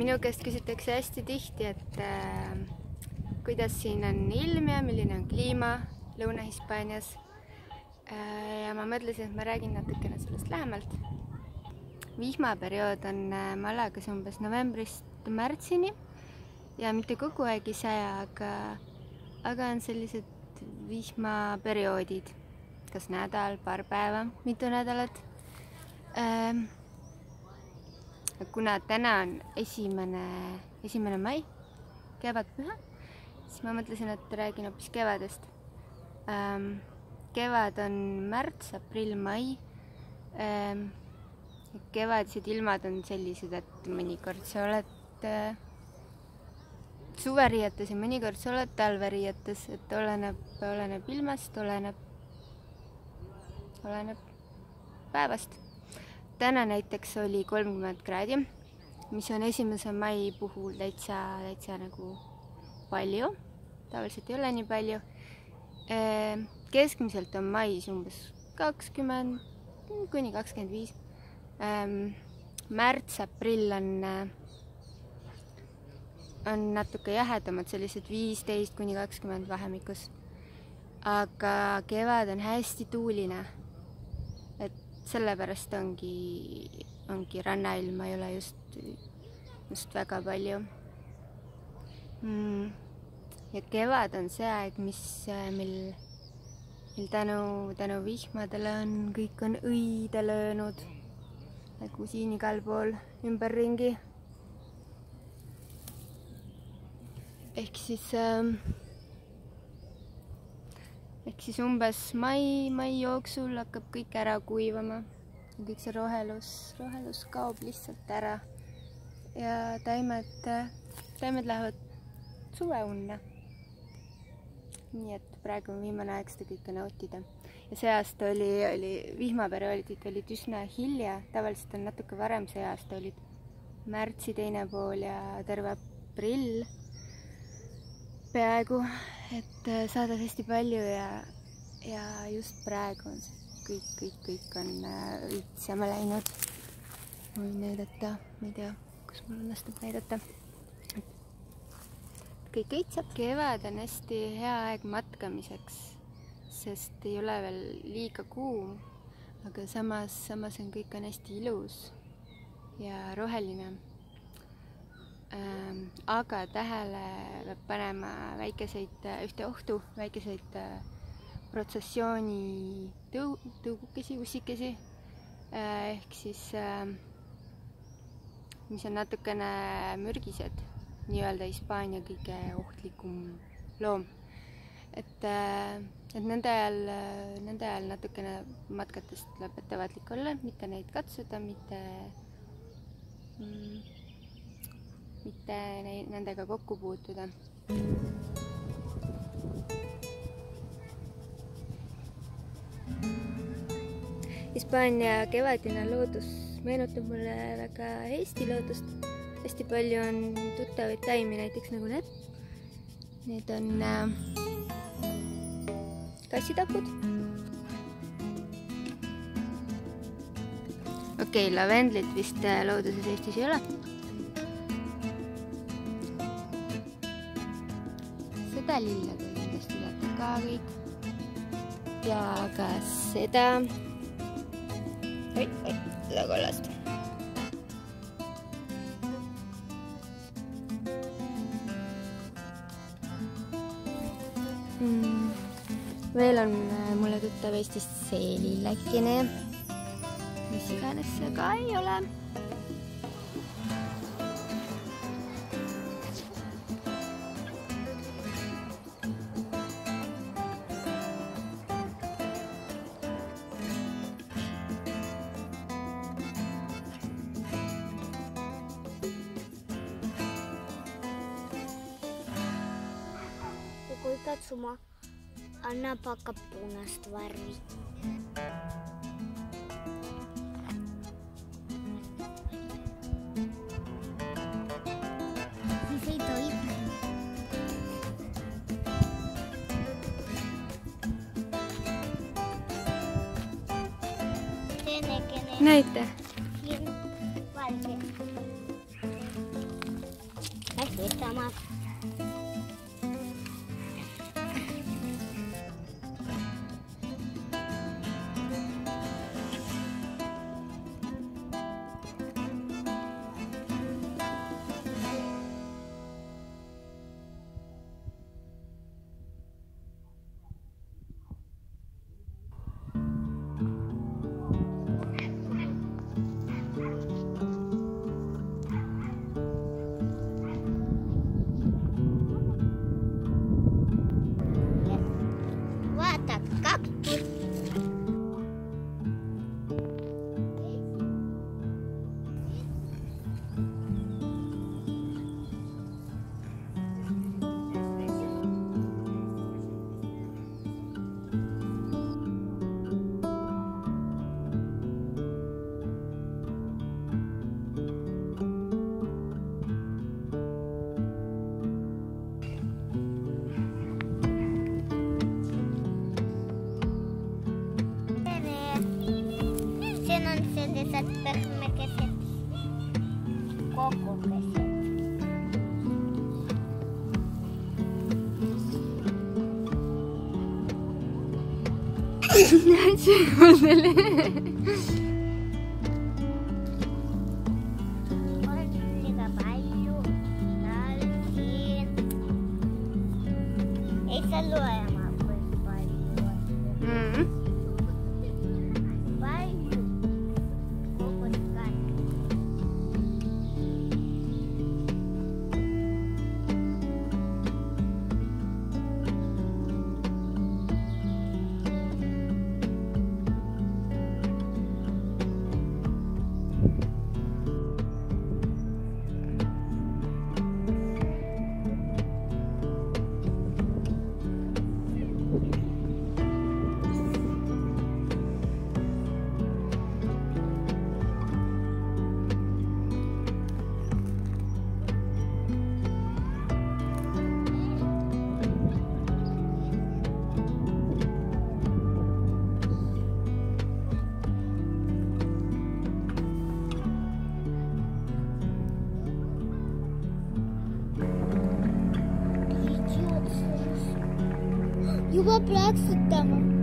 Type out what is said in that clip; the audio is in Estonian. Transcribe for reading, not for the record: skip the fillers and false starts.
minu käest küsitakse hästi tihti, et kuidas siin on ilm ja milline on kliima Lõuna-Hispaanias. Ja ma mõtlesin, et ma räägin natukene sellest lähemalt. Vihmaperiood on Malagas umbes novembrist märtsini ja mitte kogu aeg ei saja, aga on sellised vihmaperioodid, kas nädal, paar päeva, mitu nädalat. Kuna täna on 1. mai, kevadpüha, siis ma mõtlesin, et räägin hoopis kevadest. Kevad on märts, aprill, mai. Kevadised ilmad on sellised, et mõnikord sa oled suveriietes ja mõnikord sa oled talveriietes, et oleneb ilmast, oleneb päevast. Täna näiteks oli 30 kraadi, mis on 1. mai puhul täitsa nagu palju. Tavaliselt ei ole nii palju. Keskmiselt on mais umbes 20 kuni 25. Märts, aprill on natuke jahedamad, sellised 15 kuni 20 vahemikus. Aga kevad on hästi tuuline. Sellepärast ongi rannailma ei ole just väga palju. Ja kevad on see aeg, mil tänu vihmadele kõik on õide löönud. Nagu siin igal pool ümberringi. Ehk siis umbes mai jooksul hakkab kõik ära kuivama. Kõik see rohelus kaob lihtsalt ära. Ja taimed lähevad suveunne. Nii et praegu on viimane aeg seda kõike nautida. Ja see aasta oli vihmaperioodid olid üsna hilja. Tavaliselt on natuke varem, see aasta olid märtsi teine pool ja terve aprill. Peaaegu, et saada hästi palju ja just praegu on kõik on õitsema läinud. Võin näidata, ma ei tea, kus mul õnnestub näidata. Kõik õitsab. Kevad on hästi hea aeg matkamiseks, sest ei ole veel liiga kuum, aga samas on kõik on hästi ilus ja roheline. Aga tähele peab panema ühte ohtu, väikeseid protsessiooni tõugukesi, ussikesi, ehk siis mis on natukene mürgised, nii-öelda Hispaania kõige ohtlikum loom. Et nende ajal natukene matkatest tuleb ettevaatlik olla, mitte neid katsuda, mitte nendega kokku puutuda. Hispaania kevadine loodus meenutab mulle väga Eesti loodust. Hästi palju on tuttavaid taimi, näiteks nagu need. Need on kassitapud. Okei, lavendlit vist looduses Eestis ei ole. Seda lilla te kindlasti teate ka kõik. Ja ka seda kollast. Veel on mulle tuttav Eestis seeliläkine. Mis iganes see ka ei ole. Kui katsuma, annab hakkab punast värvi. Siis ei toimi. Näite. Valge. siin on sellised pehmekesed kokukesed. sügavusele. On liiga palju siin. Ei saa lugema, kui palju on. Palju. Kogu aeg. Juba peaks ütlema.